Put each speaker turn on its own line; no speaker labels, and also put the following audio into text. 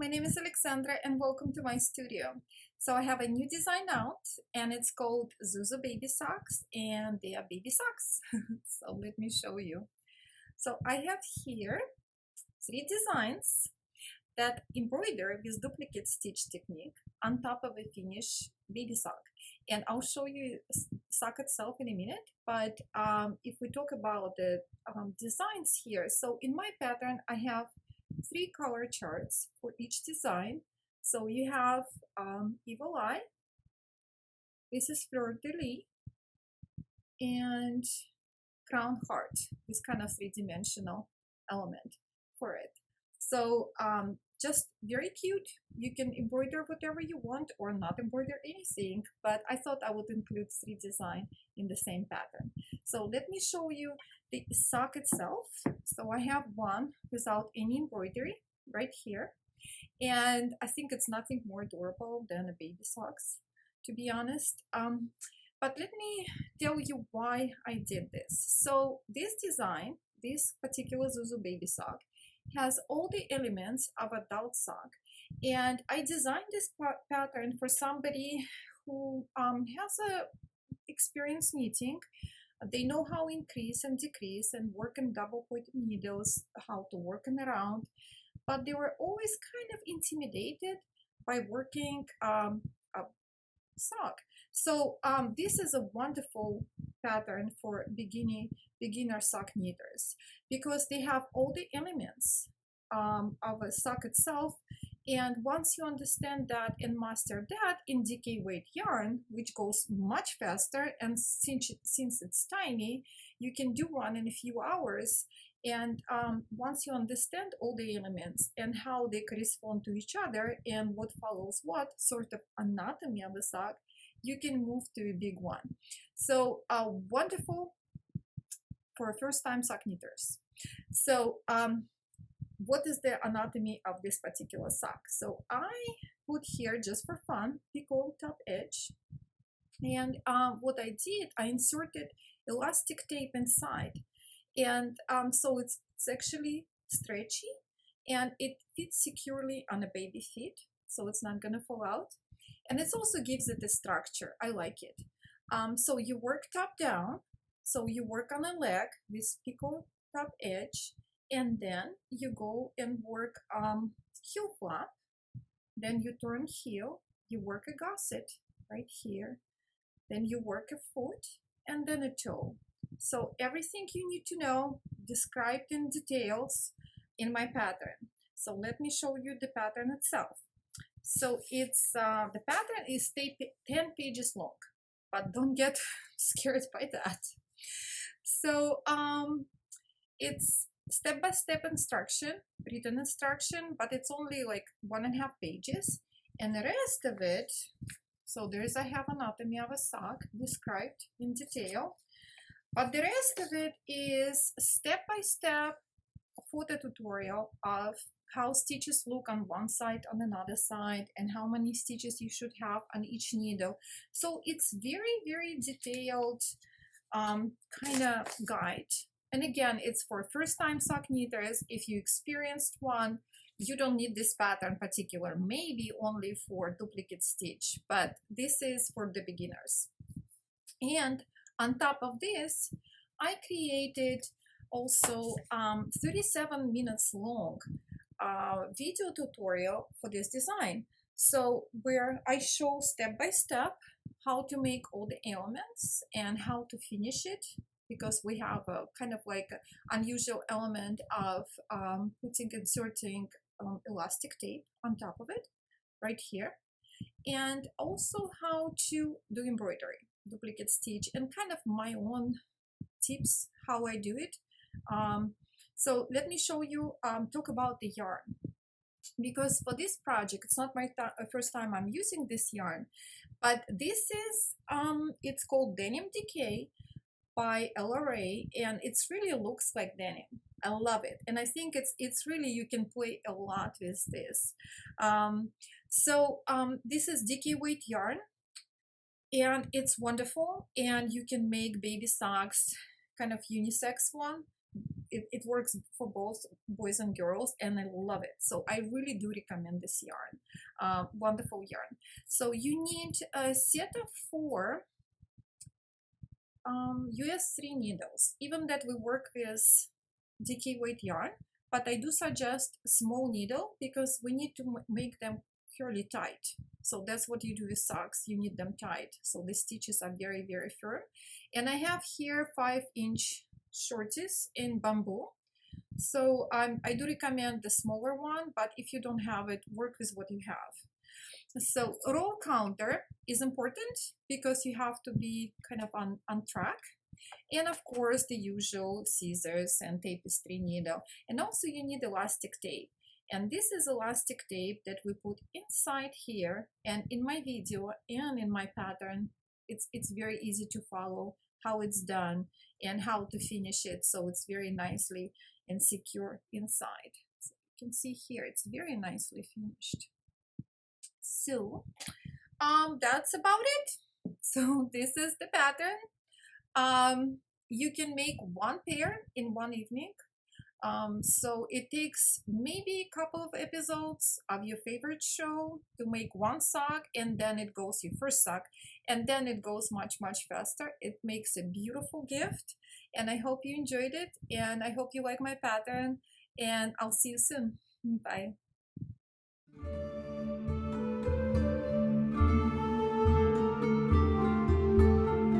my name is Alexandra and welcome to my studio. So I have a new design out and it's called Zuzu Baby socks and they are baby socks. So let me show you. So I have here 3 designs that embroider with duplicate stitch technique on top of a finished baby sock. And I'll show you sock itself in a minute, but if we talk about the designs here, so in my pattern I have 3 color charts for each design. So you have Evil Eye, this is Fleur de Lis, and Crown Heart, this kind of 3-dimensional element for it. So just very cute. You can embroider whatever you want or not embroider anything, but I thought I would include 3 designs in the same pattern. So let me show you the sock itself. So I have one without any embroidery right here, and I think it's nothing more adorable than a baby socks, to be honest. But let me tell you why I did this. So this design, this particular Zuzu Baby sock, has all the elements of adult sock, and I designed this pattern for somebody who has a experience knitting. They know how increase and decrease and work in double pointed needles, how to work in around, but they were always kind of intimidated by working a sock. So this is a wonderful pattern for beginner sock knitters because they have all the elements of a sock itself, and once you understand that and master that in DK weight yarn, which goes much faster, and since it's tiny, you can do one in a few hours. And once you understand all the elements and how they correspond to each other and what follows what sort of anatomy of a sock, you can move to a big one. So wonderful for first-time sock knitters. So what is the anatomy of this particular sock? So I put here, just for fun, picot top edge, and what I did, I inserted elastic tape inside, and so it's actually stretchy and it fits securely on a baby feet, so it's not gonna fall out, and it also gives it a structure. I like it. So you work top down, so you work on a leg with picot top edge, and then you go and work heel flap, then you turn heel, you work a gusset right here, then you work a foot, and then a toe. So everything you need to know described in details in my pattern. So let me show you the pattern itself. So it's the pattern is 10 pages long, but don't get scared by that. So it's step-by-step instruction, written instruction, but it's only like 1.5 pages, and the rest of it, so I have anatomy of a sock described in detail, but the rest of it is step-by-step photo tutorial of how stitches look on one side, on another side, and how many stitches you should have on each needle. So it's very detailed kind of guide. And again, it's for first-time sock knitters. If you experienced one, you don't need this pattern particular, maybe only for duplicate stitch, but this is for the beginners. And on top of this, I created also 37 minutes long video tutorial for this design. So where I show step by step how to make all the elements and how to finish it, because we have a kind of like unusual element of inserting elastic tape on top of it right here, and also how to do embroidery, duplicate stitch, and kind of my own tips how I do it. So let me show you, talk about the yarn, because for this project it's not my first time I'm using this yarn, but this is it's called Denim Decay by LRA, and it's really looks like denim. I love it, and I think it's really, you can play a lot with this. This is DK weight yarn, and it's wonderful, and you can make baby socks, kind of unisex one, it works for both boys and girls, and I love it. So I really do recommend this yarn. Wonderful yarn. So you need a set of 4 US 3 needles. Even that we work with DK weight yarn, but I do suggest small needle because we need to make them fairly tight. So that's what you do with socks, you need them tight. So the stitches are very, very firm. And I have here 5-inch shorties in bamboo. So I do recommend the smaller one, but if you don't have it, work with what you have. So roll counter is important because you have to be kind of on track. And of course, the usual scissors and tapestry needle. And also you need elastic tape. And this is elastic tape that we put inside here. And in my video and in my pattern, it's very easy to follow how it's done and how to finish it. So it's very nicely and secure inside. So you can see here, it's very nicely finished. So that's about it. So this is the pattern. You can make 1 pair in 1 evening. So it takes maybe a couple of episodes of your favorite show to make 1 sock, and then it goes your first sock, and then it goes much, much faster. It makes a beautiful gift, and I hope you enjoyed it, and I hope you like my pattern, and I'll see you soon. Bye.